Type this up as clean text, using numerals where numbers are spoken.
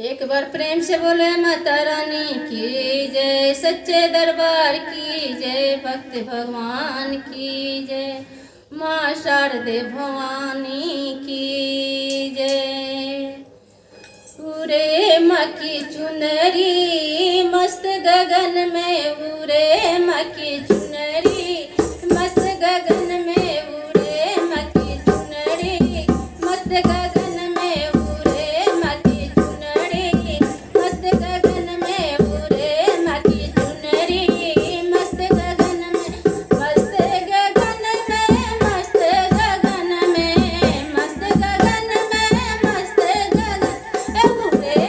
एक बार प्रेम से बोले माता रानी की जय, सच्चे दरबार की जय, भक्त भगवान की जय, माँ शारदे भवानी की जय। उरे माँ की चुनरी मस्त गगन में, उरे माँ की चुनरी मस्त गगन में, उरे माँ की चुनरी मस्त गगन में, उरे माँ की चुनरी मस्त गगन में, उरे माँ की चुनरी मस्त गगन में, मस्त गगन में, मस्त गगन में, मस्त गगन में, मस्त गगन। उरे